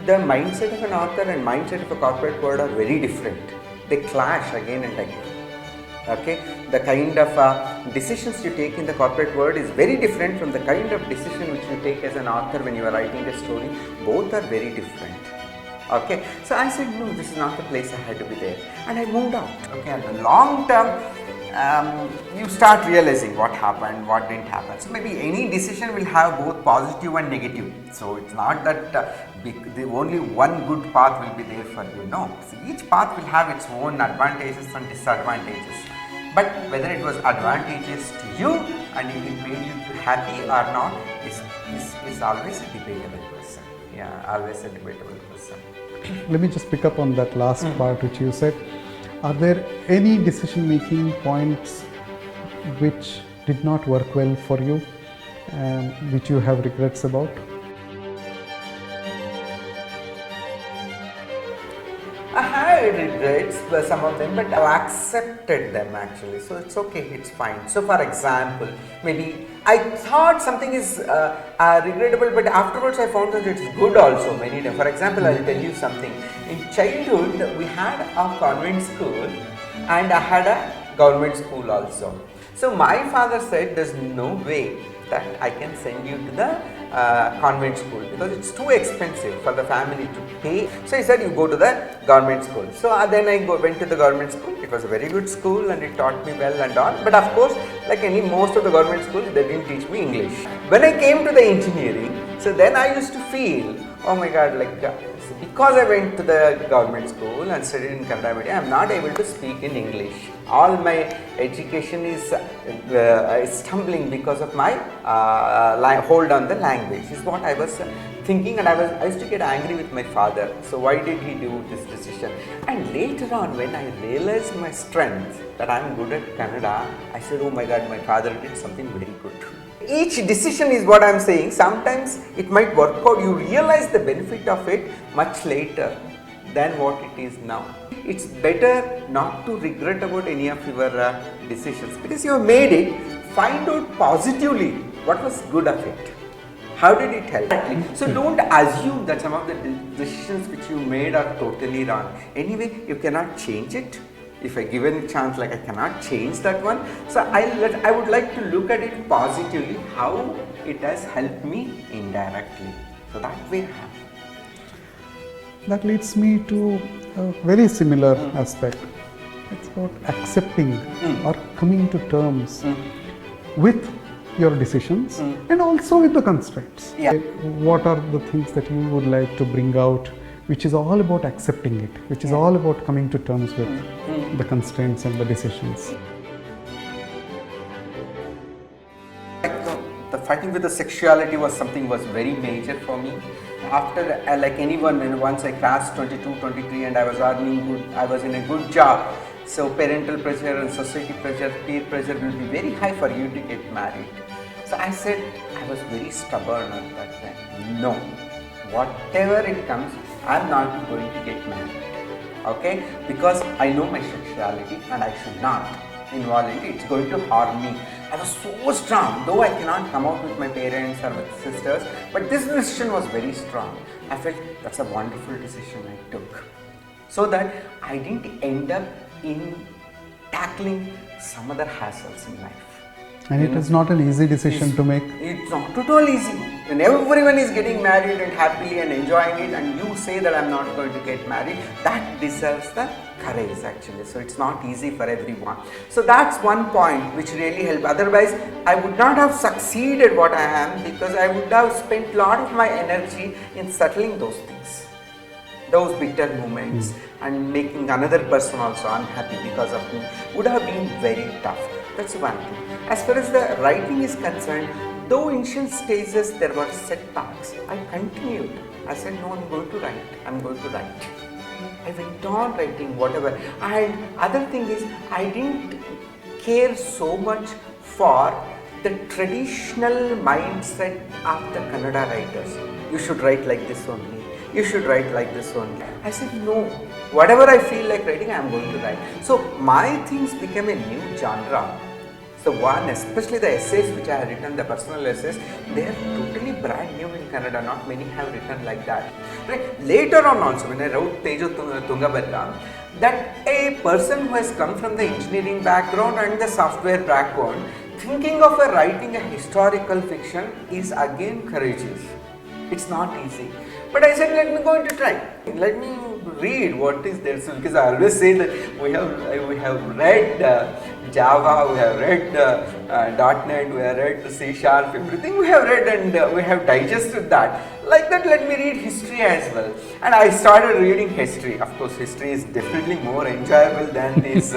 the mindset of an author and mindset of a corporate world are very different. They clash again and again. Okay, the kind of decisions you take in the corporate world is very different from the kind of decision which you take as an author when you are writing a story. Both are very different. Okay, so I said no, this is not the place I had to be there, and I moved out. Okay, and the long term, you start realizing what happened, what didn't happen. So maybe any decision will have both positive and negative. So it's not that the only one good path will be there for you. No, so each path will have its own advantages and disadvantages. But whether it was advantageous to you and if it made you happy or not is always a debatable question. Yeah, always a debatable question. Let me just pick up on that last part which you said. Are there any decision making points which did not work well for you, which you have regrets about? I had regrets for some of them, but I've accepted them actually, so it's okay, it's fine. So for example, maybe I thought something is regrettable, but afterwards I found that it's good also many times. For example, I'll tell you something. In childhood, we had a convent school and I had a government school also. So my father said there's no way that I can send you to the convent school because it's too expensive for the family to pay. So he said you go to the government school. So then I went to the government school. It was a very good school and it taught me well and all. But of course, like most of the government schools, they didn't teach me English. When I came to the engineering, so then I used to feel, oh my God, like because I went to the government school and studied in Kannada medium, I am not able to speak in English. All my education is stumbling because of my hold on the language is what I was thinking, and I used to get angry with my father. So why did he do this decision? And later on when I realized my strength, that I am good at Kannada, I said, oh my God, my father did something very good. Each decision is what I am saying. Sometimes it might work out. You realize the benefit of it much later than what it is now. It's better not to regret about any of your decisions because you have made it. Find out positively what was good of it. How did it help? So don't assume that some of the decisions which you made are totally wrong. Anyway, you cannot change it. If I given a chance, like I cannot change that one. So I would like to look at it positively, how it has helped me indirectly. So that way. That leads me to a very similar aspect. It's about accepting or coming to terms with your decisions and also with the constraints. Yeah. What are the things that you would like to bring out, which is all about accepting it, which is all about coming to terms with the constraints and the decisions? The fighting with the sexuality was something was very major for me. After like anyone, once I passed 22, 23 and I was earning good, I was in a good job. So parental pressure and society pressure, peer pressure will be very high for you to get married. So I said, I was very stubborn at that time. No, whatever it comes, I'm not going to get married. Okay, because I know my sexuality and I should not involve in it. It's going to harm me. I was so strong, though I cannot come out with my parents or with sisters, but this decision was very strong. I felt that's a wonderful decision I took, so that I didn't end up in tackling some other hassles in life. And it is not an easy decision to make. It's not at all easy. When everyone is getting married and happily and enjoying it, and you say that I'm not going to get married, that deserves the courage actually. So it's not easy for everyone. So that's one point which really helped. Otherwise, I would not have succeeded what I am, because I would have spent a lot of my energy in settling those things, those bitter moments, and making another person also unhappy because of me would have been very tough. That's one thing. As far as the writing is concerned, though initial stages there were setbacks, I continued. I said, no, I'm going to write. I'm going to write. I went on writing whatever. And other thing is, I didn't care so much for the traditional mindset of the Kannada writers. You should write like this only. You should write like this only. I said, no. Whatever I feel like writing, I am going to write. So my things became a new genre. So one, especially the essays which I have written, the personal essays, they are totally brand new in Kannada. Not many have written like that. Right? Later on also, when I wrote Tejo Tungabarga, that a person who has come from the engineering background and the software background, thinking of writing a historical fiction is again courageous. It's not easy. But I said, let me go into try. Let me read what is there. So, because I always say that we have read Java, we have read .NET, we have read C#, everything we have read, and we have digested that. Like that, let me read history as well. And I started reading history. Of course, history is definitely more enjoyable than these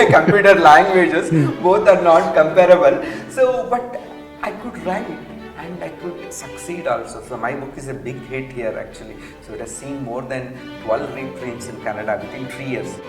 computer languages. Both are not comparable. So, but I could write. And I could succeed also. So my book is a big hit here actually. So it has seen more than 12 reprints in Kannada within 3 years.